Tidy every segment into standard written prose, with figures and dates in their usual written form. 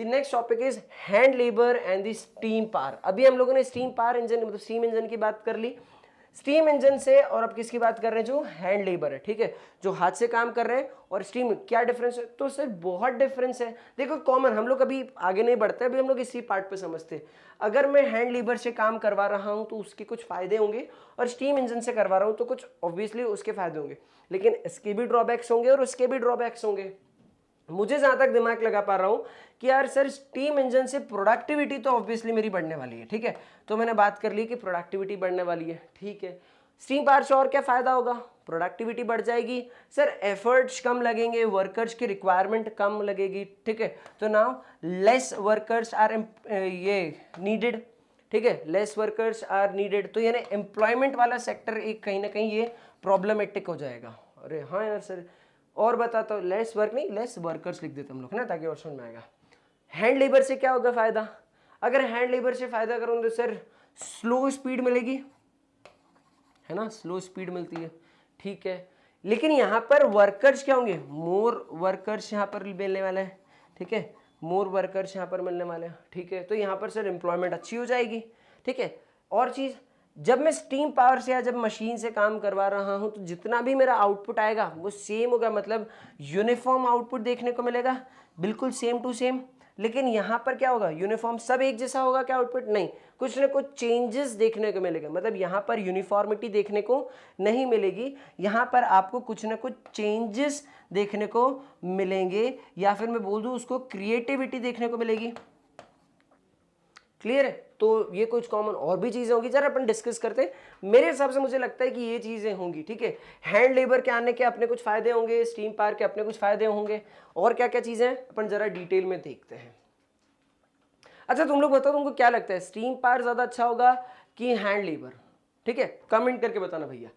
Next topic is hand labour and the steam power. अभी हम लोगों ने स्टीम पावर इंजन मतलब स्टीम इंजन की बात कर ली, स्टीम इंजन से, और अब किसकी बात कर रहे हैं, जो हैंड लेबर है, ठीक है, जो हाथ से काम कर रहे हैं, और स्टीम, क्या डिफरेंस है? तो सर बहुत डिफरेंस है। देखो कॉमन, हम लोग अभी आगे नहीं बढ़ते, अभी हम लोग इसी पार्ट पे समझते हैं। अगर मैं हैंड लेबर से काम करवा रहा हूं तो उसके कुछ फायदे होंगे, और स्टीम इंजन से करवा रहा हूं तो कुछ ऑब्वियसली उसके फायदे होंगे, लेकिन इसके भी ड्रॉबैक्स होंगे और उसके भी ड्रॉबैक्स होंगे। मुझे जहां तक दिमाग लगा पा रहा हूं कि यार सर स्टीम इंजन से प्रोडक्टिविटी तो ऑब्वियसली मेरी बढ़ने वाली है, ठीक है, तो मैंने बात कर ली कि प्रोडक्टिविटी बढ़ने वाली है, ठीक है। स्टीम पावर से और क्या फायदा होगा? प्रोडक्टिविटी बढ़ जाएगी सर, एफर्ट्स कम लगेंगे, वर्कर्स की रिक्वायरमेंट कम लगेगी, ठीक है, तो नाउ लेस वर्कर्स आर ये नीडेड, ठीक है, लेस वर्कर्स आर नीडेड, तो यानी एम्प्लॉयमेंट वाला सेक्टर एक कहीं ना कहीं ये प्रॉब्लमेटिक हो जाएगा। अरे हाँ यार सर, और बताता हूँ, लेस वर्क नहीं, लेस वर्कर्स लिख देते हम लोग ना, ताकि और समझ में आएगा। हैंड लेबर से क्या होगा फायदा? अगर हैंड लेबर से फायदा करूँ तो सर स्लो स्पीड मिलेगी, है ना, स्लो स्पीड मिलती है, ठीक है, लेकिन यहाँ पर वर्कर्स क्या होंगे? मोर वर्कर्स यहाँ पर मिलने वाले हैं, ठीक है, मोर वर्कर्स यहाँ पर मिलने वाले हैं, ठीक है, तो यहाँ पर सर एम्प्लॉयमेंट अच्छी हो जाएगी, ठीक है। और चीज़, जब मैं स्टीम पावर से या जब मशीन से काम करवा रहा हूँ तो जितना भी मेरा आउटपुट आएगा वो सेम होगा, मतलब यूनिफॉर्म आउटपुट देखने को मिलेगा, बिल्कुल सेम टू सेम। लेकिन यहाँ पर क्या होगा? यूनिफॉर्म सब एक जैसा होगा क्या आउटपुट? नहीं, कुछ ना कुछ चेंजेस देखने को मिलेगा, मतलब यहाँ पर यूनिफॉर्मिटी देखने को नहीं मिलेगी, यहाँ पर आपको कुछ ना कुछ चेंजेस देखने को मिलेंगे, या फिर मैं बोल दूँ उसको क्रिएटिविटी देखने को मिलेगी। क्लियर है? तो ये कुछ कॉमन और भी चीजें होंगी, जरा अपन डिस्कस करते हैं। मेरे हिसाब से मुझे लगता है कि ये चीजें होंगी, ठीक है। हैंड लेबर के आने के अपने कुछ फायदे होंगे, स्टीम पावर के अपने कुछ फायदे होंगे, और क्या क्या चीजें हैं अपन जरा डिटेल में देखते हैं। अच्छा तुम लोग बताओ, तुमको क्या लगता है, स्टीम पावर ज्यादा अच्छा होगा कि हैंड लेबर? ठीक है, कमेंट करके बताना भैया।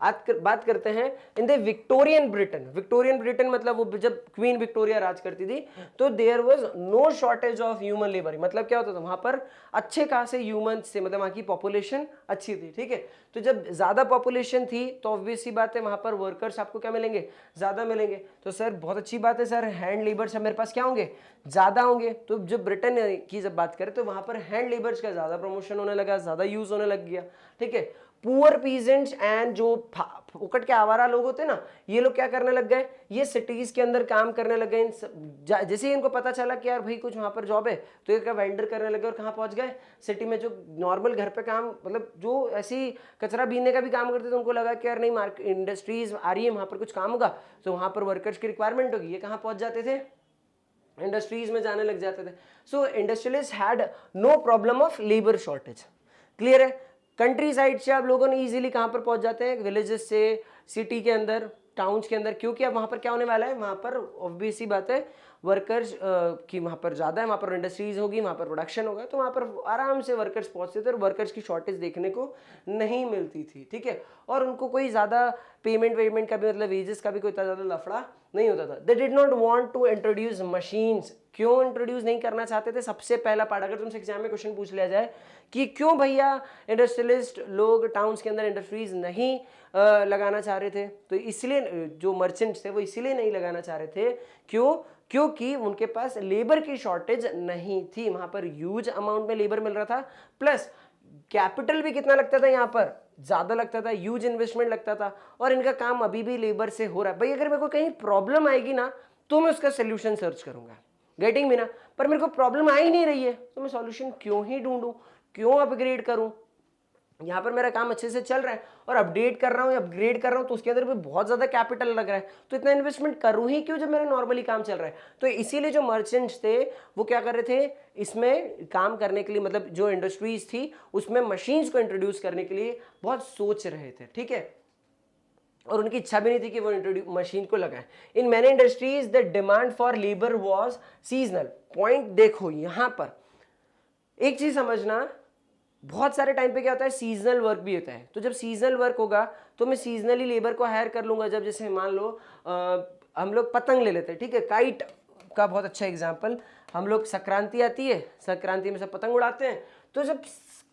बात करते हैं in the Victorian Britain. Victorian Britain मतलब वो जब क्वीन विक्टोरिया राज करती थी तो there was no shortage of human labour. मतलब क्या होता था, वहां पर अच्छे खासे ह्यूमंस थे, मतलब वहां की पॉपुलेशन अच्छी थी, ठीक है। तो जब ज्यादा पॉपुलेशन थी तो ऑब्वियस सी बात है वहां पर वर्कर्स आपको क्या मिलेंगे? ज्यादा मिलेंगे। तो सर बहुत अच्छी बात है सर, हैंड लेबर्स मेरे पास क्या होंगे? ज्यादा होंगे। तो जब ब्रिटेन की जब बात करें तो वहां पर हैंड लेबर्स का ज्यादा प्रमोशन होने लगा, ज्यादा यूज होने लग गया, ठीक है। पुअर पीजेंट्स एंड जो फुकट के आवारा लोग होते हैं ना, ये लोग क्या करने लग गए? ये सिटीज के अंदर काम करने लग गए। जैसे ही इनको पता चला कि यार भाई कुछ वहां पर जॉब है तो ये क्या वेंडर करने लगे, और कहाँ पहुंच गए? सिटी में। जो नॉर्मल घर पे काम, मतलब जो ऐसी कचरा बीनने का भी काम करते थे, उनको लगा कि यार नहीं मार्केट इंडस्ट्रीज आ रही है, वहां पर कुछ काम होगा तो वहां पर वर्कर्स की रिक्वायरमेंट होगी, ये कहाँ पहुंच जाते थे? इंडस्ट्रीज में जाने लग जाते थे। So industrialist had no problem of labour shortage. Clear है? कंट्री साइड से आप लोगों ने इजीली कहां पर पहुंच जाते हैं? विलेजेस से सिटी के अंदर, टाउन्स के अंदर, क्योंकि अब वहां पर क्या होने वाला है? वहां पर ऑब्वियस सी बात है वर्कर्स की वहां पर ज्यादा है, वहां पर इंडस्ट्रीज होगी, वहां पर प्रोडक्शन होगा, तो वहां पर आराम से वर्कर्स पहुंचते थे और वर्कर्स की शॉर्टेज देखने को नहीं मिलती थी, ठीक है। और उनको कोई ज्यादा पेमेंट का भी, मतलब वेजेस का भी कोई इतना ज्यादा लफड़ा नहीं होता था। They did not want to introduce machines. क्यों इंट्रोड्यूस नहीं करना चाहते थे? सबसे पहला पार्ट, अगर तुमसे एग्जाम में क्वेश्चन पूछ लिया जाए कि क्यों भैया इंडस्ट्रियलिस्ट लोग टाउन्स के अंदर इंडस्ट्रीज नहीं लगाना चाह रहे थे, तो इसलिए जो मर्चेंट्स थे वो इसलिए नहीं लगाना चाह रहे थे। क्यों? क्योंकि उनके पास लेबर की शॉर्टेज नहीं थी, वहां पर ह्यूज अमाउंट में लेबर मिल रहा था, प्लस कैपिटल भी कितना लगता था यहाँ पर? ज्यादा लगता था, ह्यूज इन्वेस्टमेंट लगता था, और इनका काम अभी भी लेबर से हो रहा है। भाई अगर मेरे को कहीं प्रॉब्लम आएगी ना तो मैं उसका सोल्यूशन सर्च करूंगा, गेटिंग मी ना। पर मेरे को प्रॉब्लम आ ही नहीं रही है तो मैं सॉल्यूशन क्यों ही ढूंढूं, क्यों अपग्रेड करूं? यहाँ पर मेरा काम अच्छे से चल रहा है और अपडेट कर रहा हूँ, अपग्रेड कर रहा हूँ, तो उसके अंदर भी बहुत ज्यादा कैपिटल लग रहा है, तो इतना इन्वेस्टमेंट करूँ ही क्यों जब मेरा नॉर्मली काम चल रहा है? तो इसीलिए जो मर्चेंट्स थे वो क्या कर रहे थे, इसमें काम करने के लिए, मतलब जो इंडस्ट्रीज थी उसमें मशीन्स को इंट्रोड्यूस करने के लिए बहुत सोच रहे थे, ठीक है। और उनकी इच्छा भी नहीं थी कि वो मशीन को लगाएं। In many industries the demand for labour was seasonal. Point देखो यहां पर एक चीज समझना, बहुत सारे टाइम पे क्या होता है, सीजनल वर्क भी होता है। तो जब सीजनल वर्क होगा तो मैं सीजनली लेबर को हायर कर लूंगा। जब जैसे मान लो हम लोग पतंग ले लेते हैं, ठीक है, काइट का बहुत अच्छा एग्जाम्पल, हम लोग संक्रांति आती है, संक्रांति में सब पतंग उड़ाते हैं, तो जब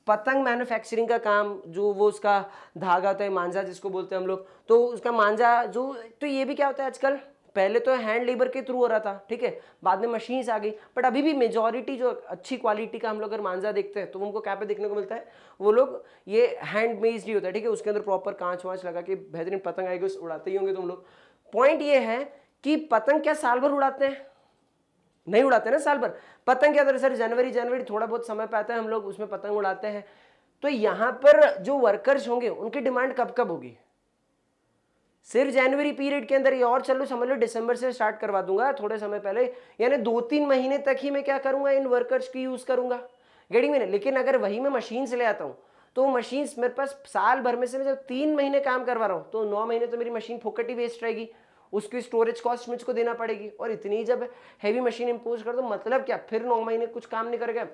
पतंग मैन्युफैक्चरिंग का काम, जो वो उसका धागा होता है, मांझा जिसको बोलते हैं हम लोग, तो उसका मांझा जो, तो ये भी क्या होता है आजकल पहले तो हैंड लेबर के थ्रू हो रहा था, ठीक है, बाद में मशीन्स आ गई, बट अभी भी मेजॉरिटी जो अच्छी क्वालिटी का हम लोग अगर मांझा देखते हैं तो उनको क्या पे देखने को मिलता है, वो लोग ये हैंड मेड ही होता है, ठीक है, उसके अंदर प्रॉपर कांच वाँच लगा के बेहतरीन पतंग आएगी, उड़ाते ही होंगे तुम लोग। पॉइंट ये है कि पतंग क्या साल भर उड़ाते हैं? नहीं उड़ाते ना साल भर। पतंग क्या होता है सर, जनवरी थोड़ा बहुत समय पे आता है, हम लोग उसमें पतंग उड़ाते हैं। तो यहां पर जो वर्कर्स होंगे उनकी डिमांड कब कब होगी? सिर्फ जनवरी पीरियड के अंदर, ये और चलो समझ लो दिसंबर से स्टार्ट करवा दूंगा थोड़े समय पहले, यानी 2-3 महीने तक ही मैं क्या करूंगा, इन वर्कर्स की यूज करूंगा, गेटिंग में। लेकिन अगर वही मैं मशीन से ले आता हूं तो मशीन मेरे पास साल भर में से मैं जब 3 महीने काम करवा रहा हूं तो 9 महीने तो मेरी मशीन फोकट ही वेस्ट रहेगी, उसकी स्टोरेज कॉस्ट मुझको देना पड़ेगी। और इतनी जब हैवी मशीन इंपोज कर दो, मतलब क्या, फिर 9 महीने कुछ काम नहीं करेगा,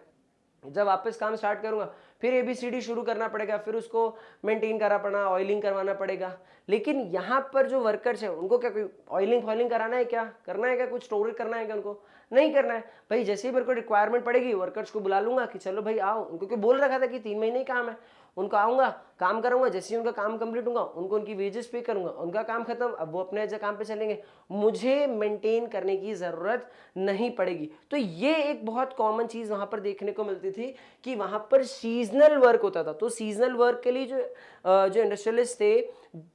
जब वापस काम स्टार्ट करूंगा फिर ABCD शुरू करना पड़ेगा, फिर उसको मेंटेन करना पड़ना, ऑयलिंग करवाना पड़ेगा। लेकिन यहाँ पर जो वर्कर्स हैं उनको क्या कोई ऑयलिंग कराना है, क्या करना है, क्या कुछ स्टोर करना है क्या, उनको नहीं करना है भाई। जैसे ही मेरे को रिक्वायरमेंट पड़ेगी वर्कर्स को बुला लूंगा कि चलो भाई आओ, उनको क्योंकि बोल रखा था कि 3 महीने ही काम है, उनको आऊँगा, काम करूँगा, जैसे ही उनका काम कंप्लीट होगा उनको उनकी वेजेस पे करूँगा, उनका काम खत्म, अब वो अपने जगह काम पे चलेंगे, मुझे मेंटेन करने की ज़रूरत नहीं पड़ेगी। तो ये एक बहुत कॉमन चीज़ वहाँ पर देखने को मिलती थी कि वहाँ पर सीजनल वर्क होता था। तो सीजनल वर्क के लिए जो इंडस्ट्रियलिस्ट थे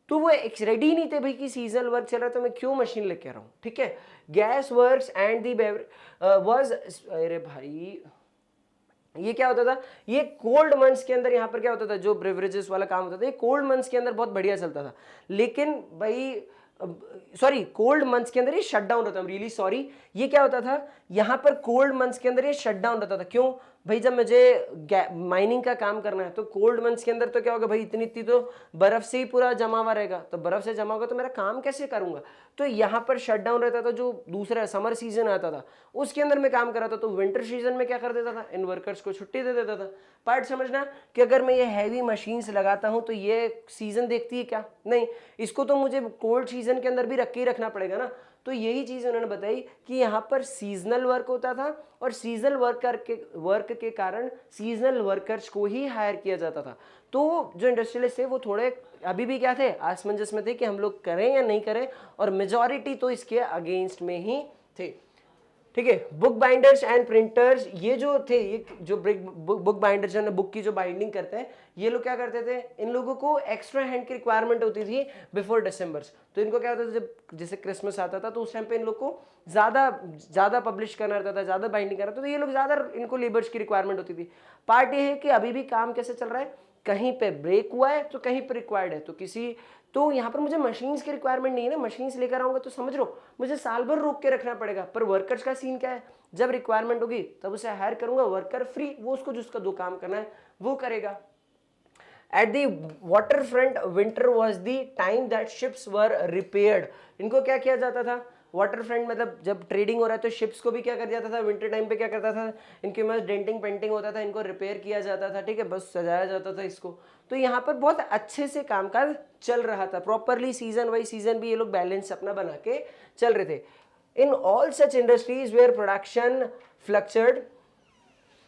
तो वो रेडी नहीं थे भाई कि सीजनल वर्क चल रहा है तो मैं क्यों मशीन लेके आ रहा हूँ, ठीक है। Gas works and the was, अरे भाई ये क्या होता था, ये कोल्ड मंथ्स के अंदर यहाँ पर क्या होता था, जो ब्रेवरेजेस वाला काम होता था ये कोल्ड मंथ्स के अंदर बहुत बढ़िया चलता था। लेकिन भाई सॉरी, कोल्ड मंथ्स के अंदर ये शट डाउन रहता था, रियली सॉरी, ये क्या होता था यहाँ पर कोल्ड मंथ्स के अंदर ये शट डाउन रहता था। क्यों भाई, जब मुझे माइनिंग का काम करना है तो कोल्ड मंथ्स के अंदर तो क्या होगा भाई, इतनी तो बर्फ से ही पूरा जमा हुआ रहेगा, तो बर्फ से जमा होगा तो मेरा काम कैसे करूंगा। तो यहाँ पर शट डाउन रहता था। जो दूसरा समर सीजन आता था उसके अंदर मैं काम कर रहा था, तो विंटर सीजन में क्या कर देता था, इन वर्कर्स को छुट्टी दे देता था। पार्ट समझना कि अगर मैं ये हैवी मशीन्स लगाता हूँ तो ये सीजन देखती है क्या, नहीं, इसको तो मुझे कोल्ड सीजन के अंदर भी रख के ही रखना पड़ेगा ना। तो यही चीज़ उन्होंने बताई कि यहाँ पर सीजनल वर्क होता था और सीजनल वर्क के कारण सीजनल वर्कर्स को ही हायर किया जाता था। तो जो इंडस्ट्रियलिस्ट थे वो थोड़े अभी भी क्या थे, असमंजस में थे कि हम लोग करें या नहीं करें, और मेजॉरिटी तो इसके अगेंस्ट में ही थे, ठीक है। बुक बाइंडर्स एंड प्रिंटर्स, ये जो थे, ये जो बुक बाइंडर्स जो बुक की जो बाइंडिंग करते हैं, ये लोग क्या करते थे, इन लोगों को एक्स्ट्रा हैंड की रिक्वायरमेंट होती थी बिफोर दिसंबर। तो इनको क्या होता था, जब जैसे क्रिसमस आता था तो उस टाइम पे इन लोग को ज़्यादा पब्लिश करना रहता था, ज़्यादा बाइंडिंग करना था, तो ये लोग ज़्यादा इनको लेबर्स की रिक्वायरमेंट होती थी। पार्ट ये है कि अभी भी काम कैसे चल रहा है, कहीं पे ब्रेक हुआ है तो कहीं पे रिक्वायर्ड है, तो यहाँ पर मुझे मशीन्स की रिक्वायरमेंट नहीं है ना, मशीन्स लेकर आऊँगा तो समझ लो मुझे साल भर रोक के रखना पड़ेगा। पर वर्कर्स का सीन क्या है, जब रिक्वायरमेंट होगी तब उसे हायर करूंगा, वर्कर फ्री, वो उसको जिसका दो काम करना है वो करेगा। At the water front winter was the time that ships were repaired. इनको क्या किया जाता था, वाटर फ्रंट मतलब जब ट्रेडिंग हो रहा है तो शिप्स को भी क्या कर जाता था, विंटर टाइम पे क्या करता था, इनके पास डेंटिंग पेंटिंग होता था, इनको रिपेयर किया जाता था, ठीक है, बस सजाया जाता था इसको। तो यहाँ पर बहुत अच्छे से कामकाज चल रहा था, प्रॉपरली सीजन वाइज सीजन भी ये लोग बैलेंस अपना बना के चल रहे थे। In all such industries where production fluctuated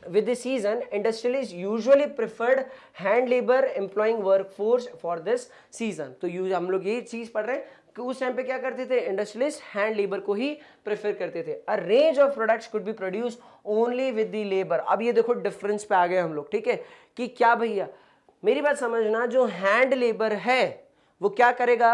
with the season, industrialists usually preferred hand labor employing workforce for this season। तो हम लोग ये चीज पढ़ रहे हैं कि उस टाइम पे क्या करते थे, इंडस्ट्रियलिस्ट हैंड लेबर को ही प्रेफर करते थे। अ range of products could be produce only with the labour. अब ये देखो डिफरेंस पे आ गए हम लोग, ठीक है, कि क्या भैया मेरी बात समझना, जो हैंड लेबर है वो क्या करेगा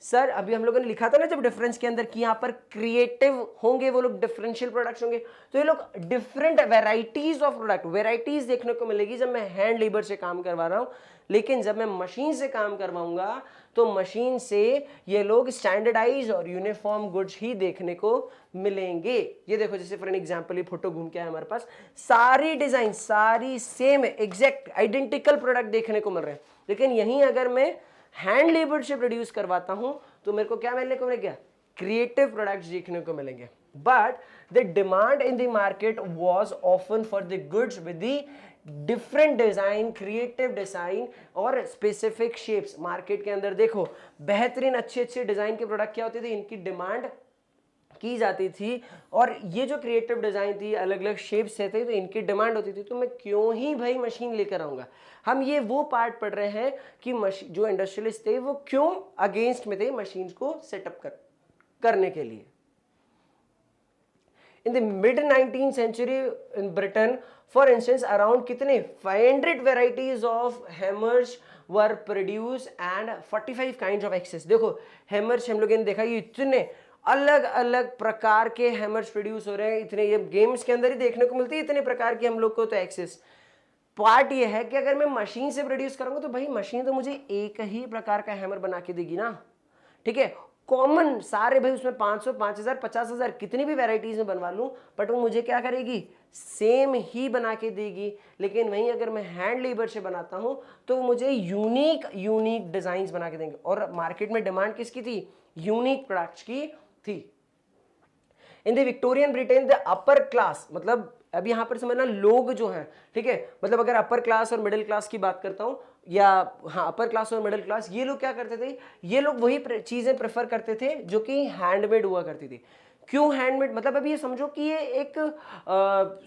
सर, अभी हम लोगों ने लिखा था ना जब डिफरेंस के अंदर कि यहाँ पर क्रिएटिव होंगे वो लोग, डिफरेंशियल प्रोडक्ट्स होंगे, तो ये लोग different varieties of product, varieties देखने को मिलेगी जब मैं हैंड लेबर से काम करवा रहा हूँ। लेकिन जब मैं मशीन से काम करवाऊंगा तो मशीन से ये लोग स्टैंडर्डाइज और यूनिफॉर्म गुड्स ही देखने को मिलेंगे। ये देखो जैसे फॉर एन एग्जांपल ये फोटो घूम के आया हमारे पास, सारी डिजाइन सारी सेम एग्जैक्ट आइडेंटिकल प्रोडक्ट देखने को मिल रहे हैं। लेकिन यहीं अगर मैं हैंड लेबर से प्रोड्यूस करवाता हूं तो मेरे को क्या मिलने को मिलेगा, क्रिएटिव प्रोडक्ट्स देखने को मिलेंगे। But the demand in the market was often for the goods with the different design, creative design और स्पेसिफिक शेप्स। मार्केट के अंदर देखो बेहतरीन अच्छे डिजाइन के प्रोडक्ट क्या होते थे, इनकी डिमांड की जाती थी, और ये जो क्रिएटिव डिजाइन थी, अलग अलग शेप्स थे, तो इनकी डिमांड होती थी। तो मैं क्यों ही भाई मशीन लेकर आऊंगा। हम ये वो पार्ट पढ़ रहे हैं कि जो इंडस्ट्रियलिस्ट थे वो क्यों अगेंस्ट में थे मशीन को सेटअप कर करने के लिए। In the mid 19th century in Britain, for instance, around कितने 500 varieties of hammers were produced and 45 kinds of axes। देखो हैमर्स हम लोगों ने देखा ये इतने अलग अलग प्रकार के हैमर्स प्रोड्यूस हो रहे हैं, इतने ये गेम्स के अंदर ही देखने को मिलती है इतने प्रकार की हम लोग को। तो एक्सेस पार्ट ये है कि अगर मैं मशीन से प्रोड्यूस करूंगा तो भाई मशीन तो मुझे एक ही प्रकार का हैमर बना के देगी ना, ठीक है, कॉमन सारे भाई उसमें 500 5000 50,000 कितनी भी वैरायटीज में बनवा लूं बट वो मुझे क्या करेगी, सेम ही बना के देगी। लेकिन वहीं अगर मैं हैंड लेबर से बनाता हूं तो वो मुझे यूनिक यूनिक डिजाइन बना के देंगे। और मार्केट में डिमांड किसकी थी, यूनिक प्रोडक्ट्स की थी। इन the Victorian Britain the upper class, मतलब अब यहां पर समझना लोग जो हैं, ठीक है, मतलब अगर अपर क्लास और मिडिल क्लास की बात करता हूं या हाँ अपर क्लास और मिडिल क्लास, ये लोग क्या करते थे, ये लोग वही चीजें प्रेफर करते थे जो कि हैंडमेड हुआ करती थी। क्यों हैंडमेड, मतलब अभी ये समझो कि ये एक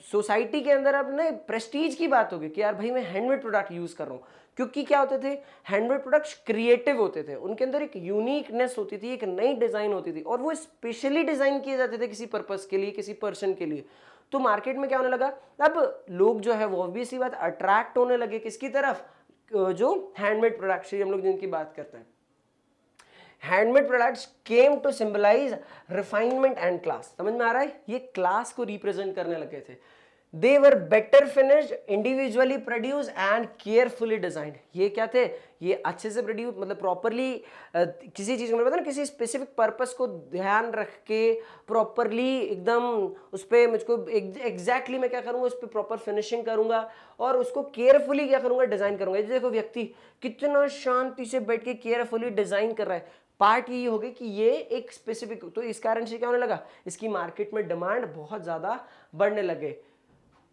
सोसाइटी के अंदर अब ना प्रेस्टीज की बात होगी कि यार भाई मैं हैंडमेड प्रोडक्ट यूज कर रहा हूँ। क्योंकि क्या होते थे हैंडमेड प्रोडक्ट्स, क्रिएटिव होते थे, उनके अंदर एक यूनिकनेस होती थी, एक नई डिजाइन होती थी और वो स्पेशली डिजाइन किए जाते थे किसी पर्पस के लिए, किसी पर्सन के लिए। तो मार्केट में क्या होने लगा, अब लोग जो है वो ऑब्वियसली बात अट्रैक्ट होने लगे किसकी तरफ, जो हैंडमेड प्रोडक्ट्स हम लोग जिनकी बात करते हैं। Handmade products came to symbolise refinement and class. समझ में आ रहा है, ये क्लास को रिप्रेजेंट करने लगे थे। They were better finished, individually produce and carefully designed. ये क्या थे, ये अच्छे से प्रोड्यूस, मतलब प्रॉपरली किसी चीज में पता ना किसी स्पेसिफिक पर्पस को ध्यान रख के प्रॉपरली एकदम उस पर मुझको एग्जैक्टली मैं क्या करूंगा, उस पर प्रॉपर फिनिशिंग करूंगा और उसको केयरफुली क्या करूंगा, डिजाइन करूंगा। देखो व्यक्ति कितना शांति से बैठ के केयरफुली डिजाइन कर रहा है, पार्ट ये हो गई कि ये एक स्पेसिफिक, तो इस कारण से क्या होने लगा, इसकी मार्केट में डिमांड बहुत ज्यादा बढ़ने लगे।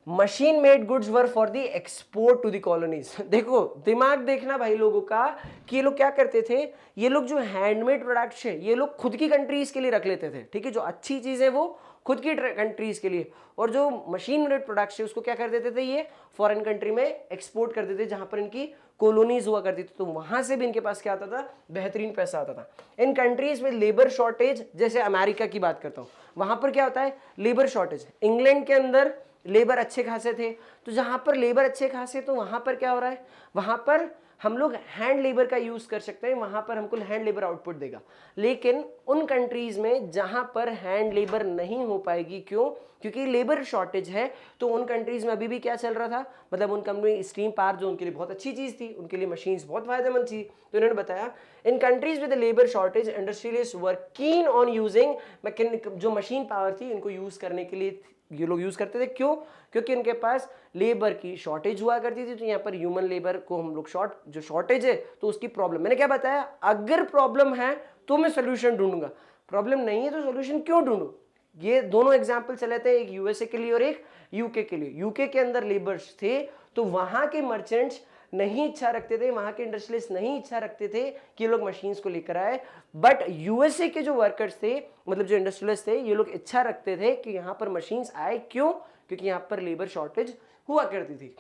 Machine made goods were for the export to the colonies. देखो दिमाग देखना भाई लोगों का कि ये लोग क्या करते थे, ये लोग जो हैंडमेड प्रोडक्ट्स है ये लोग खुद की कंट्रीज के लिए रख लेते थे, ठीक है, जो अच्छी चीजें वो खुद की कंट्रीज के लिए, और जो मशीन मेड प्रोडक्ट्स है उसको क्या कर देते थे, ये फॉरेन कंट्री में एक्सपोर्ट कर देते थे जहां पर इनकी कॉलोनीज हुआ करती थी। तो वहां से भी इनके पास क्या आता था, बेहतरीन पैसा आता था। इन कंट्रीज में लेबर शॉर्टेज, जैसे अमेरिका की बात करता हूं, वहां पर क्या होता है, लेबर शॉर्टेज। इंग्लैंड के अंदर लेबर अच्छे खासे थे, तो जहां पर लेबर अच्छे खासे, तो वहां पर क्या हो रहा है, वहां पर हम लोग हैंड लेबर का यूज कर सकते हैं, वहां पर हमको हैंड लेबर आउटपुट देगा। लेकिन उन कंट्रीज में जहां पर हैंड लेबर नहीं हो पाएगी, क्यों, क्योंकि लेबर शॉर्टेज है, तो उन कंट्रीज में अभी भी क्या चल रहा था, मतलब उन कंपनी स्टीम पावर जो उनके लिए बहुत अच्छी चीज थी, उनके लिए मशीन्स बहुत फायदेमंद थी। तो इन्होंने बताया in countries with labour shortage industrialist were keen on using mechanical, जो मशीन पावर थी इनको यूज करने के लिए ये लोग यूज करते थे। क्यों, क्योंकि इनके पास लेबर की शॉर्टेज हुआ करती थी, तो यहाँ पर ह्यूमन लेबर को हम लोग जो शॉर्टेज है तो उसकी प्रॉब्लम, मैंने क्या बताया, अगर प्रॉब्लम है तो मैं सोल्यूशन ढूंढूंगा, प्रॉब्लम नहीं है तो सोल्यूशन क्यों ढूंढूं। ये दोनों एग्जाम्पल चले थे, एक यूएसए के लिए और एक यूके के लिए। यूके के अंदर लेबर्स थे तो वहां के मर्चेंट्स नहीं इच्छा रखते थे, वहां के इंडस्ट्रियलिस्ट नहीं इच्छा रखते थे कि लोग मशीन्स को लेकर आए, बट यूएसए के जो वर्कर्स थे, मतलब जो इंडस्ट्रियलिस्ट थे, ये लोग इच्छा रखते थे कि यहां पर मशीन्स आए। क्यों, क्योंकि यहां पर लेबर शॉर्टेज हुआ करती थी।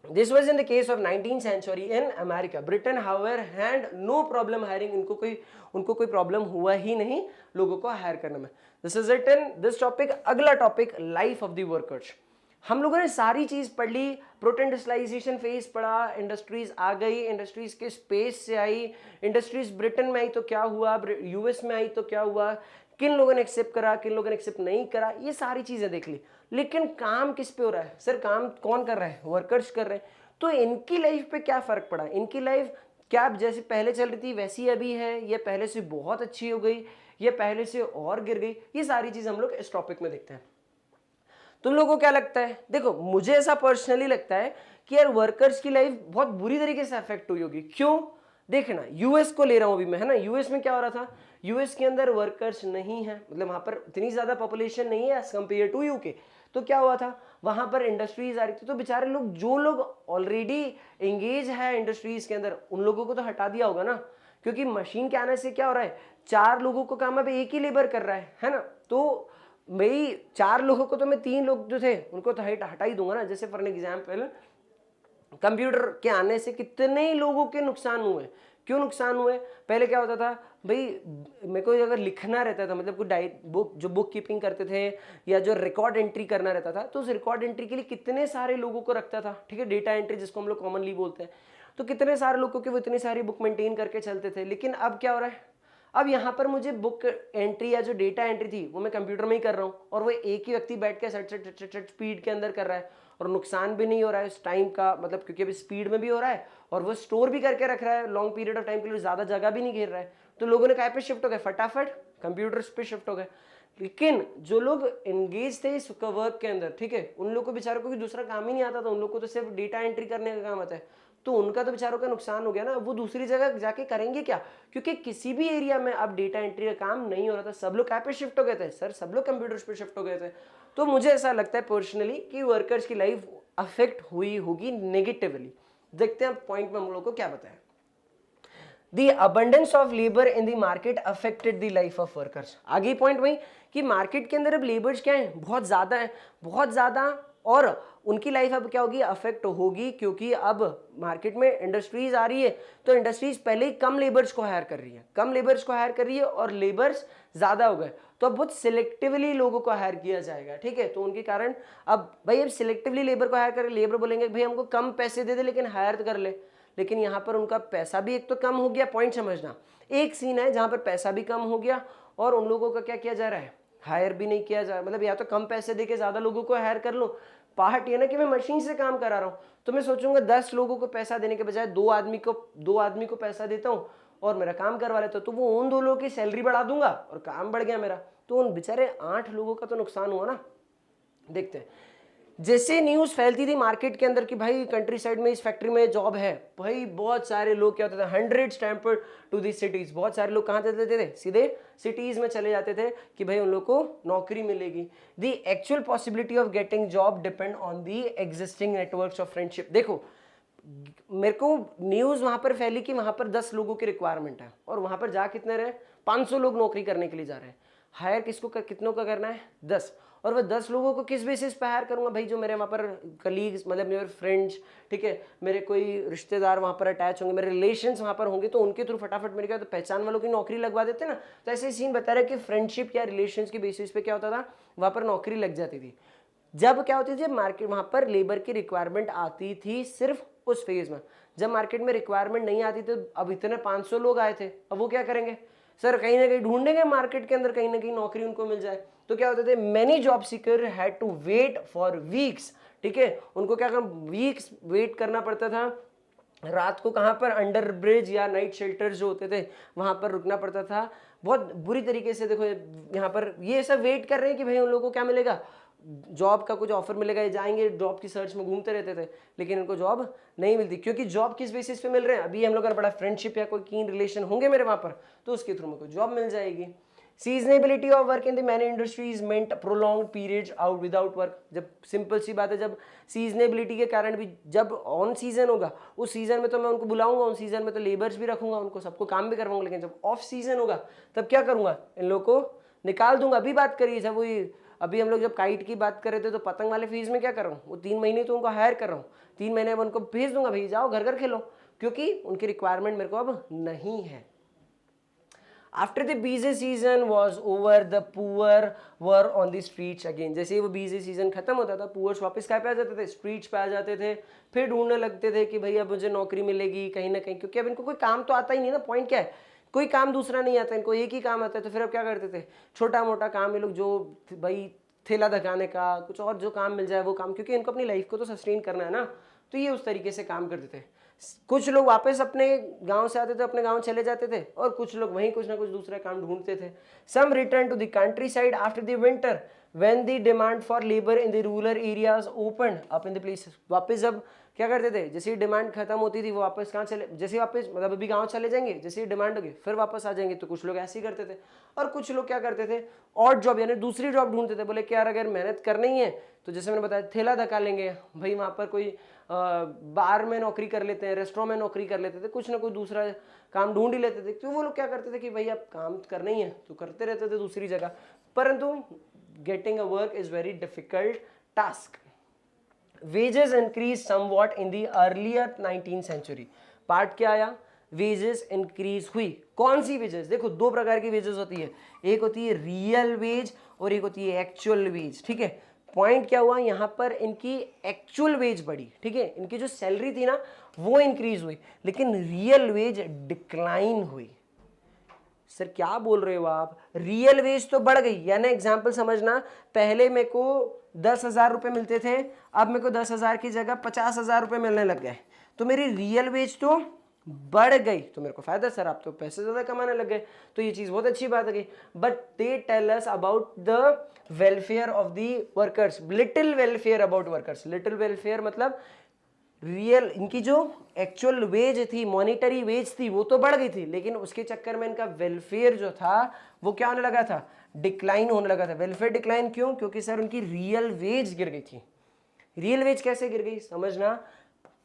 This was in the case of 19th century in America. Britain, however, had no problem hiring. उनको कोई प्रॉब्लम हुआ ही नहीं लोगों को हायर करने में। This is it in this topic. अगला topic, life of the workers. हम लोगों ने सारी चीज पढ़ ली, प्रोटेंडियलाइजेशन फेज पढ़ा, इंडस्ट्रीज आ गई, इंडस्ट्रीज के स्पेस से आई, इंडस्ट्रीज ब्रिटेन में आई तो क्या हुआ, यूएस में आई तो क्या हुआ, किन लोगों ने एक्सेप्ट करा, किन लोगों ने एक्सेप्ट नहीं करा, ये सारी चीजें देख ली। लेकिन काम किस पे हो रहा है, सर काम कौन कर रहा है, वर्कर्स कर रहे हैं। तो इनकी लाइफ पे क्या फर्क पड़ा, इनकी लाइफ क्या जैसे पहले चल रही थी वैसी अभी है, या पहले से बहुत अच्छी हो गई, या पहले से और गिर गई, ये सारी चीज हम लोग इस टॉपिक में देखते हैं। तुम लोगों को क्या लगता है, देखो मुझे ऐसा पर्सनली लगता है कि यार वर्कर्स की लाइफ बहुत बुरी तरीके से अफेक्ट हुई होगी। क्यों, देखना यूएस को ले रहा हूं अभी मैं, है ना, यूएस में क्या हो रहा था, यूएस के अंदर वर्कर्स नहीं है, मतलब वहां पर इतनी ज्यादा पॉपुलेशन नहीं है एज कंपेयर टू यूके। तो क्या हुआ था, वहां पर इंडस्ट्रीज आ रही थी, तो बेचारे लोग, जो लोग ऑलरेडी एंगेज है इंडस्ट्रीज के अंदर, उन लोगों को तो हटा दिया होगा ना, क्योंकि मशीन के आने से क्या हो रहा है, 4 लोगों को काम अब एक ही लेबर कर रहा है ना। तो भाई 4 लोगों को तो मैं 3 लोग जो थे उनको तो हटा ही दूंगा ना। जैसे फॉर एग्जाम्पल कंप्यूटर के आने से कितने लोगों के नुकसान हुए, क्यों नुकसान हुए? पहले क्या होता था भाई, मेरे को अगर लिखना रहता था, मतलब कोई बुक कीपिंग करते थे या जो रिकॉर्ड एंट्री करना रहता था, तो उस रिकॉर्ड एंट्री के लिए कितने सारे लोगों को रखता था, ठीक है, डेटा एंट्री जिसको हम लोग कॉमनली बोलते हैं। तो कितने सारे लोगों के वो इतनी सारी बुक मेंटेन करके चलते थे। लेकिन अब क्या हो रहा है, अब यहाँ पर मुझे बुक एंट्री या जो डेटा एंट्री थी वो मैं कंप्यूटर में ही कर रहा हूँ, और वो एक ही व्यक्ति बैठ के सट सट सट सट स्पीड के अंदर कर रहा है, और नुकसान भी नहीं हो रहा है उस टाइम का, मतलब क्योंकि अभी स्पीड में भी हो रहा है और वो स्टोर भी करके रख रहा है लॉन्ग पीरियड ऑफ टाइम के लिए, ज़्यादा जगह भी नहीं घेर रहा है। तो लोगों ने काय पे शिफ्ट हो गए, फटाफट कंप्यूटर्स पे शिफ्ट हो गए। लेकिन जो लोग एंगेज थे इस वर्क के अंदर, ठीक है, उन लोगों को बेचारों को भी दूसरा काम ही नहीं आता था, उन लोग को तो सिर्फ डेटा एंट्री करने का काम आता है। तो उनका तो बेचारों का नुकसान हो गया ना। वो दूसरी जगह जाके करेंगे क्या, क्योंकि किसी भी एरिया में अब डेटा एंट्री का काम नहीं हो रहा था, सब लोग क्या पे शिफ्ट हो गए थे सर, सब लोग कंप्यूटर्स पे शिफ्ट हो गए थे। तो मुझे ऐसा लगता है पर्सनली कि वर्कर्स की लाइफ अफेक्ट हुई होगी नेगेटिवली। देखते हैं पॉइंट में हम लोग को क्या बताया। The abundance of labor in the market affected the life of workers। आगे पॉइंट वही कि मार्केट के अंदर अब लेबर्स क्या है, बहुत ज़्यादा है, बहुत ज़्यादा, और उनकी लाइफ अब क्या होगी, अफेक्ट होगी, क्योंकि अब मार्केट में इंडस्ट्रीज आ रही है। तो इंडस्ट्रीज पहले ही कम लेबर्स को हायर कर रही है, कम लेबर्स को हायर कर रही है, और लेबर्स ज़्यादा हो गए, तो अब बहुत सिलेक्टिवली लोगों को हायर किया जाएगा, ठीक है। तो उनके कारण अब भाई, अब सिलेक्टिवली लेबर को हायर कर, लेबर बोलेंगे भाई हमको कम पैसे दे दे लेकिन हायर तो कर ले। लेकिन यहाँ पर उनका पैसा भी एक तो कम हो गया, पॉइंट समझना, एक सीन है जहाँ पर पैसा भी कम हो गया और उन लोगों का क्या किया जा रहा है, हायर भी नहीं किया जा रहा। मतलब या तो कम पैसे देके ज़्यादा लोगों को हायर कर लो, पार्ट ये ना कि मैं मशीन से काम करा रहा हूँ, तो मैं सोचूंगा 10 लोगों को पैसा देने के बजाय दो आदमी को पैसा देता हूँ और मेरा काम करवा लेता हूँ, तो वो उन 2 लोगों की सैलरी बढ़ा दूंगा और काम बढ़ गया मेरा। तो उन बेचारे 8 लोगों का तो नुकसान हुआ ना। देखते हैं, जैसे न्यूज़ फैलती थी मार्केट के अंदर कि भाई कंट्री साइड में इस फैक्ट्री में जॉब है, भाई बहुत सारे लोग क्या होते थे, 100 स्टैम्पर्ड टू दी सिटीज़। बहुत सारे लोग कहाँ जाते थे, सीधे सिटीज़ में चले जाते थे कि भाई उन लोग को नौकरी मिलेगी। The actual possibility of getting job depend on the existing networks of friendship. देखो, मेरे को न्यूज़ वहाँ पर फैली कि वहाँ पर 10 लोगों की रिक्वायरमेंट है, और वहाँ पर जा कितने रहे, 500 लोग नौकरी करने के लिए जा रहे हैं। हायर कितनों का करना है, 10। और वह 10 लोगों को किस बेसिस पे हायर करूंगा, भाई जो मेरे वहाँ पर कलीग्स, मतलब मेरे फ्रेंड्स, ठीक है, मेरे कोई रिश्तेदार वहाँ पर अटैच होंगे, मेरे रिलेशंस वहाँ पर होंगे, तो उनके थ्रू फटाफट मेरे क्या तो पहचान वालों की नौकरी लगवा देते ना। तो ऐसे सीन बता रहे कि फ्रेंडशिप या रिलेशंस के बेसिस पे क्या होता था, वहाँ पर नौकरी लग जाती थी। जब क्या होती थी, मार्केट वहाँ पर लेबर की रिक्वायरमेंट आती थी सिर्फ उस फेज में। जब मार्केट में रिक्वायरमेंट नहीं आती थी, अब इतने 500 लोग आए थे, अब वो क्या करेंगे सर, कहीं ना कहीं ढूंढेंगे मार्केट के अंदर, कहीं ना कहीं नौकरी उनको मिल जाए। तो क्या होते थे, many job seeker had to wait for weeks, ठीक है, उनको क्या करना, वीक्स वेट करना पड़ता था। रात को कहाँ पर, अंडर ब्रिज या नाइट शेल्टर्स जो होते थे वहाँ पर रुकना पड़ता था। बहुत बुरी तरीके से देखो, यहाँ पर ये सब वेट कर रहे हैं कि भाई उन लोगों को क्या मिलेगा, जॉब का कुछ ऑफर मिलेगा, ये जाएंगे जॉब की सर्च में घूमते रहते थे, लेकिन उनको जॉब नहीं मिलती। क्योंकि जॉब किस बेसिस पे मिल रहे हैं, अभी हम लोग का बड़ा फ्रेंडशिप या कोई कीन रिलेशन होंगे मेरे वहाँ पर, तो उसके थ्रू मेरे को जॉब मिल जाएगी। Seasonability of work in the many industries meant prolong periods out without work. जब सिंपल सी बात है, जब सीजनेबिलिटी के कारण भी, जब ऑन सीजन होगा उस सीजन में तो मैं उनको बुलाऊंगा, उन सीजन में तो लेबर्स भी रखूंगा, उनको सबको काम भी करवाऊंगा, लेकिन जब ऑफ सीजन होगा तब क्या करूंगा, इन लोगों को निकाल दूंगा। अभी बात करिए, जब वही अभी हम लोग जब काइट की बात कर रहे थे, तो पतंग वाले फीस में क्या कर रहा हूँ, वो 3 महीने तो उनको हायर कर रहा हूँ, 3 महीने में उनको भेज दूंगा, भाई जाओ घर घर खेलो, क्योंकि उनकी रिक्वायरमेंट मेरे को अब नहीं है। After the busy season was over, the poor were on the streets again. जैसे ही वो बीजी सीजन खत्म होता था, पुअर्स वापस कहाँ पे आ जाते थे, स्ट्रीट्स पे आ जाते थे, फिर ढूंढने लगते थे कि भाई अब मुझे नौकरी मिलेगी कहीं ना कहीं, क्योंकि अब इनको कोई काम तो आता ही नहीं ना। पॉइंट क्या है, कोई काम दूसरा नहीं आता, इनको एक ही काम आता है। तो फिर अब क्या करते थे, छोटा मोटा काम ये लोग, जो भाई ठेला धकाने का, कुछ और जो काम मिल जाए वो काम, क्योंकि इनको अपनी लाइफ को तो सस्टेन करना है ना, तो ये उस तरीके से काम करते थे। कुछ लोग वापस अपने गांव से आते थे, अपने गांव चले जाते थे, और कुछ लोग वहीं कुछ ना कुछ दूसरा काम ढूंढते थे। Some return to the countryside after the winter when the demand for labour in the rural areas open up in the places. वापस जब क्या करते थे, जैसे ही डिमांड खत्म होती थी, वो वापस कहाँ चले, जैसे वापस मतलब अभी गांव चले जाएंगे, जैसे ही डिमांड होगी फिर वापस आ जाएंगे। तो कुछ लोग ऐसे ही करते थे, और कुछ लोग क्या करते थे, और जॉब यानी दूसरी जॉब ढूंढते थे। बोले कि यार अगर मेहनत करनी है तो जैसे मैंने बताया, ठेला धका लेंगे भाई, वहाँ पर कोई बार में नौकरी कर लेते हैं, रेस्टोरेंट में नौकरी कर लेते थे, कुछ ना कुछ दूसरा काम ढूंढ ही लेते थे। तो वो लोग क्या करते थे कि भाई अब काम करना ही है तो करते रहते थे दूसरी जगह, परंतु getting a work is very difficult task. Wages increase somewhat in the earlier 19th century. Part क्या आया, वेजेस इंक्रीज हुई। कौन सी वेजेस? देखो दो प्रकार की वेजेस होती है, एक होती है रियल वेज और एक होती है एक्चुअल वेज, ठीक है। पॉइंट क्या हुआ यहाँ पर, इनकी एक्चुअल वेज बढ़ी, ठीक है, इनकी जो सैलरी थी ना वो इंक्रीज हुई, लेकिन रियल वेज डिक्लाइन हुई। सर क्या बोल रहे हो आप? रियल वेज तो बढ़ गई, यानी एग्जाम्पल समझना, पहले मेरे को 10,000 रुपये मिलते थे, अब मेरे को 10,000 की जगह 50,000 रुपये मिलने लग गए, तो मेरी रियल वेज तो बढ़ गई, तो मेरे को फायदा सर, आप तो पैसे ज्यादा कमाने लग गए, तो ये चीज बहुत अच्छी बात है। But they tell us about the welfare of the workers, little welfare about workers. Little welfare मतलब रियल, इनकी जो एक्चुअल वेज थी, मॉनिटरी वेज थी, वो तो बढ़ गई थी, लेकिन उसके चक्कर में इनका वेलफेयर जो था वो क्या होने लगा था, डिक्लाइन होने लगा था। वेलफेयर डिक्लाइन क्यों? क्योंकि सर उनकी रियल वेज गिर गई थी। रियल वेज कैसे गिर गई समझना,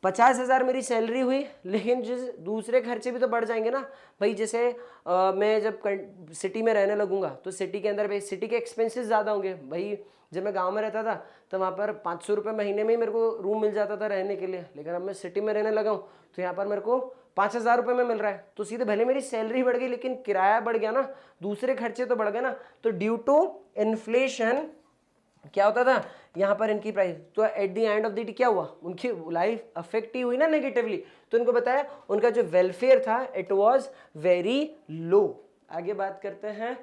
50,000 मेरी सैलरी हुई, लेकिन जिस दूसरे खर्चे भी तो बढ़ जाएंगे ना भाई। जैसे मैं जब सिटी में रहने लगूंगा तो सिटी के अंदर भाई सिटी के एक्सपेंसेस ज़्यादा होंगे भाई। जब मैं गांव में रहता था तो वहाँ पर 500 रुपये महीने में ही मेरे को रूम मिल जाता था रहने के लिए, लेकिन अब मैं सिटी में रहने लगा हूँ तो यहाँ पर मेरे को 5,000 रुपये में मिल रहा है, तो सीधे भले मेरी सैलरी बढ़ गई लेकिन किराया बढ़ गया ना, दूसरे खर्चे तो बढ़ गए ना। तो ड्यू टू इन्फ्लेशन क्या होता था यहाँ पर इनकी प्राइस, तो at the end of the day क्या हुआ, उनकी लाइफ अफेक्ट ही हुई ना नेगेटिवली। तो इनको बताया उनका जो वेलफेयर था इट वाज वेरी लो। आगे बात करते हैं,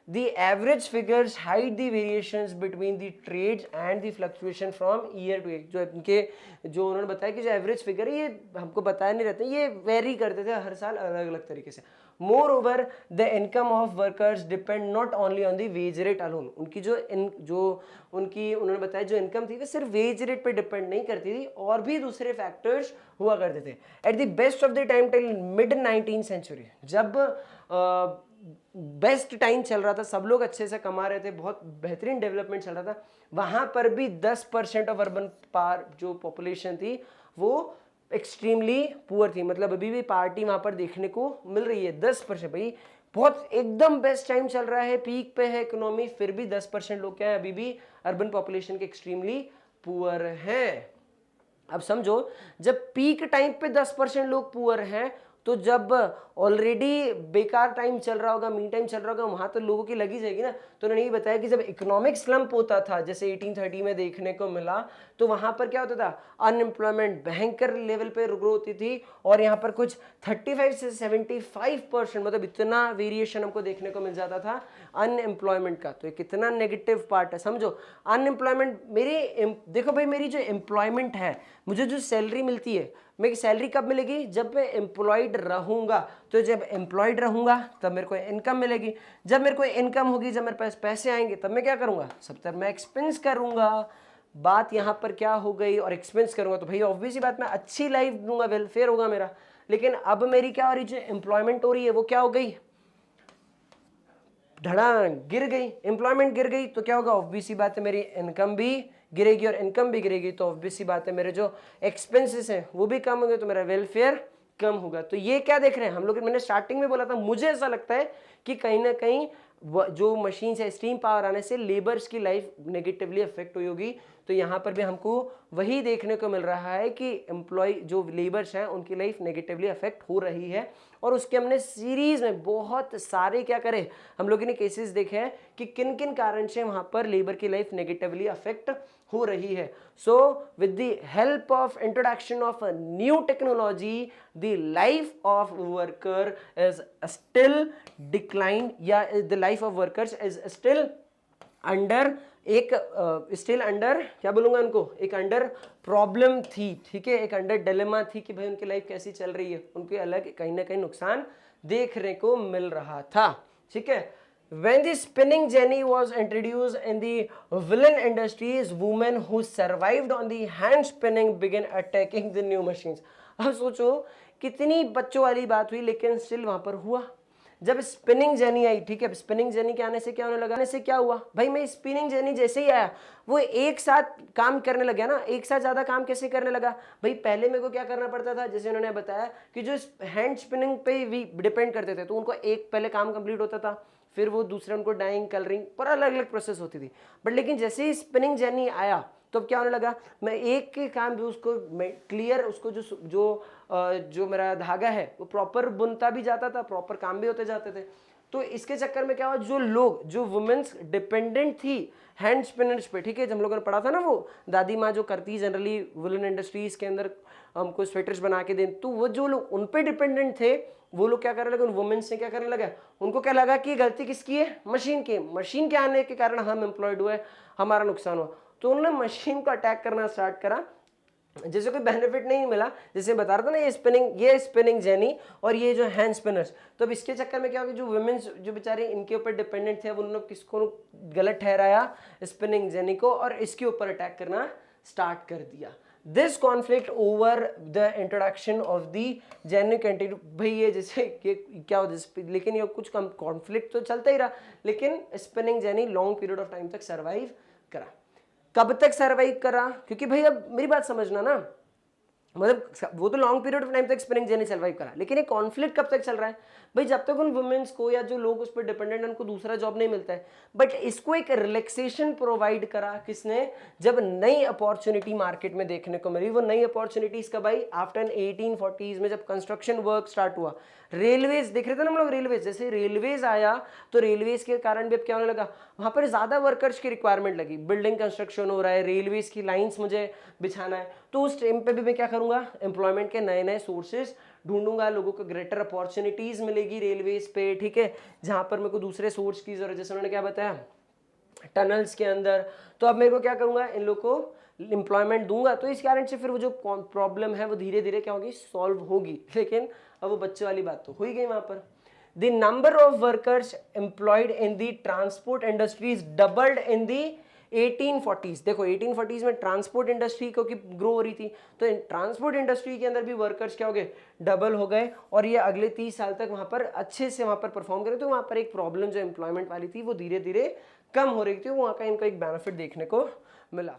the average figures hide the variations between the trades and the fluctuation from year to year. जो इनके जो उन्होंने बताया कि जो एवरेज फिगर है ये हमको बताया नहीं रहते, ये वेरी करते थे हर साल अलग अलग तरीके से। Moreover, the income of workers depend not only on the wage rate alone। उनकी उनकी उन्होंने बताया जो इनकम थी वो सिर्फ वेज रेट पे डिपेंड नहीं करती थी, और भी दूसरे फैक्टर्स हुआ करते थे। At the best of the time till mid 19th century, जब बेस्ट टाइम चल रहा था, सब लोग अच्छे से कमा रहे थे, बहुत बेहतरीन डेवलपमेंट चल रहा था, वहां पर भी 10% ऑफ अर्बन जो पॉपुलेशन थी वो एक्सट्रीमली पुअर थी। मतलब अभी भी पार्टी वहां पर देखने को मिल रही है। 10% भाई, बहुत एकदम बेस्ट टाइम चल रहा है, पीक पे है इकोनॉमी, फिर भी 10% लोग क्या है अभी भी अर्बन पॉपुलेशन के एक्सट्रीमली पुअर हैं। अब समझो जब पीक टाइम पे 10% लोग पुअर हैं, तो जब ऑलरेडी बेकार टाइम चल रहा होगा, मीन टाइम चल रहा होगा, वहां तो लोगों की लगी जाएगी ना। तो उन्होंने ये बताया कि जब इकोनॉमिक स्लम्प होता था, जैसे 1830 में देखने को मिला, तो वहां पर क्या होता था, अनएम्प्लॉयमेंट भयंकर लेवल पे ग्रो होती थी, और यहाँ पर कुछ 35 से 75% मतलब इतना वेरिएशन हमको देखने को मिल जाता था अनएम्प्लॉयमेंट का। तो ये कितना नेगेटिव पार्ट है समझो। अनएम्प्लॉयमेंट देखो भाई, मेरी जो एम्प्लॉयमेंट है, मुझे जो सैलरी मिलती है, मेरी सैलरी कब मिलेगी, जब मैं एम्प्लॉयड रहूंगा। तो जब एम्प्लॉयड रहूंगा तब मेरे को इनकम मिलेगी, जब मेरे को इनकम होगी, जब मेरे पास पैसे आएंगे, तब मैं क्या करूंगा, सब तरह मैं एक्सपेंस करूंगा। बात यहाँ पर क्या हो गई, और एक्सपेंस करूंगा तो भाई ऑब्वियसली बात मैं अच्छी लाइफ दूंगा, वेलफेयर होगा मेरा। लेकिन अब मेरी क्या हो रही, जो एम्प्लॉयमेंट हो रही है वो क्या हो गई, धड़ाम गिर गई, एम्प्लॉयमेंट गिर गई, तो क्या होगा, ऑब्वियसली बात है मेरी इनकम भी गिरेगी, और इनकम भी गिरेगी तो ऑब्वियसली बात है मेरे जो एक्सपेंसेस हैं वो भी कम होंगे, तो मेरा वेलफेयर कम होगा। तो ये क्या देख रहे हैं हम लोग, मैंने स्टार्टिंग में बोला था, मुझे ऐसा लगता है कि कहीं ना कहीं जो मशीन से स्टीम पावर आने से लेबर्स की लाइफ नेगेटिवली अफेक्ट हुई होगी। तो यहाँ पर भी हमको वही देखने को मिल रहा है कि एम्प्लॉय जो लेबर्स हैं उनकी लाइफ नेगेटिवली अफेक्ट हो रही है। और उसके हमने सीरीज में बहुत सारे क्या करे, हम लोगों ने केसेस देखे हैं कि किन किन कारण से वहाँ पर लेबर की लाइफ नेगेटिवली अफेक्ट हो रही है। So with the help of introduction of a new technology, the life of worker is still decline, या the life of workers is still under still under क्या बोलूंगा उनको, एक अंडर प्रॉब्लम थी, ठीक है, एक अंडर डिलेमा थी कि भाई उनकी लाइफ कैसी चल रही है, उनके अलग कहीं ना कहीं नुकसान देखने को मिल रहा था, ठीक है। When the spinning jenny was introduced in the woolen industries, women who survived on the hand spinning began attacking the new machines। अब सोचो कितनी बच्चों वाली बात हुई, लेकिन स्टिल वहां पर हुआ। जब स्पिनिंग जेनी आई, ठीक है, स्पिनिंग जेनी के आने से क्या होने लगा, आने से क्या हुआ भाई, मैं स्पिनिंग जेनी जैसे ही आया वो एक साथ काम करने लगा ना, एक साथ ज्यादा काम कैसे करने लगा भाई। पहले मेरे को क्या करना पड़ता था, जैसे उन्होंने बताया कि जो हैंड स्पिनिंग पे भी डिपेंड करते थे, तो उनको एक पहले काम कंप्लीट होता था, फिर वो दूसरे उनको डाइंग कलरिंग पर अलग अलग प्रोसेस होती थी। बट लेकिन जैसे ही स्पिनिंग जेनी आया तो अब क्या होने लगा, मैं एक के काम भी उसको क्लियर, उसको जो मेरा धागा है वो प्रॉपर बुनता भी जाता था, प्रॉपर काम भी होते जाते थे। तो इसके चक्कर में क्या हुआ, जो वुमेन्स डिपेंडेंट थी हैंड स्पिनर्स पे, ठीक है, जब हम लोगों ने पढ़ा था ना, वो दादी माँ जो करती जनरली वुलन इंडस्ट्रीज के अंदर हमको स्वेटर्स बना के दें, तो वो जो लोग उन पे डिपेंडेंट थे वो लोग क्या करने लगे, उन वुमेन्स ने क्या करने लगा, उनको क्या लगा कि गलती किसकी है, मशीन की। मशीन के आने के कारण हम एम्प्लॉयड हुए, हमारा नुकसान हुआ, तो उन्होंने मशीन को अटैक करना स्टार्ट करा, जैसे कोई बेनिफिट नहीं मिला। जैसे बता रहा था ना, ये स्पिनिंग जेनी और ये जो हैंड स्पिनर्स, तो अब इसके चक्कर में क्या हो गया, जो वुमेन्स जो बेचारे इनके ऊपर डिपेंडेंट थे, अब उन्होंने किसको गलत ठहराया, स्पिनिंग जेनी को, और इसके ऊपर अटैक करना स्टार्ट कर दिया। This conflict over the introduction of the जेन्यू canteen, भाई ये जैसे क्या हो, लेकिन ये कुछ कम कॉन्फ्लिक्ट तो चलता ही रहा, लेकिन spinning jenny long period of time तक सर्वाइव करा। कब तक सर्वाइव करा, क्योंकि भाई अब मेरी बात समझना ना, मतलब वो तो लॉन्ग पीरियड ऑफ टाइम तक स्पिनिंग जेनी सर्वाइव करा, लेकिन ये कॉन्फ्लिक्ट कब तक चल रहा है भाई, जब तक उन वुमेन्स को या जो लोग उस पर डिपेंडेंट हैं उनको दूसरा जॉब नहीं मिलता है। बट इसको एक रिलैक्सेशन प्रोवाइड करा किसने, जब नई अपॉर्चुनिटी मार्केट में देखने को मिली। वो नई अपॉर्चुनिटीज कब आई, आफ्टर 1840s में, जब कंस्ट्रक्शन वर्क स्टार्ट हुआ। रेलवेज देख रहे थे ना हम लोग, रेलवेज, जैसे रेलवेज आया तो रेलवेज के कारण भी अब क्या होने लगा, वहां पर ज्यादा वर्कर्स की रिक्वायरमेंट लगी, बिल्डिंग कंस्ट्रक्शन हो रहा है, रेलवेज की लाइंस मुझे बिछाना है, तो उस टाइम पे भी मैं क्या करूंगा, एम्प्लॉयमेंट के नए नए सोर्सेज ढूंढूंगा, लोगों को ग्रेटर अपॉर्चुनिटीज मिलेगी रेलवेज पे, ठीक है, जहां पर मेरे को दूसरे सोर्स की जरूरत, जैसे उन्होंने क्या बताया, टनल्स के अंदर, तो अब मेरे को क्या करूंगा, इन लोग को एम्प्लॉयमेंट दूंगा, तो इस कारण से फिर वो जो प्रॉब्लम है वो धीरे धीरे क्या होगी, सॉल्व होगी। लेकिन अब वो बच्चे वाली बात तो हो ही गई वहां पर। The number of workers employed in the transport industries doubled in the 1840s। देखो 1840s में ट्रांसपोर्ट इंडस्ट्री क्योंकि ग्रो हो रही थी, तो ट्रांसपोर्ट इंडस्ट्री के अंदर भी वर्कर्स क्या हो गए, डबल हो गए, और ये अगले 30 साल तक वहां पर अच्छे से वहां पर परफॉर्म करें। तो वहां पर एक प्रॉब्लम जो एम्प्लॉयमेंट वाली थी वो धीरे धीरे कम हो रही थी, वहां का इनको एक बेनिफिट देखने को मिला।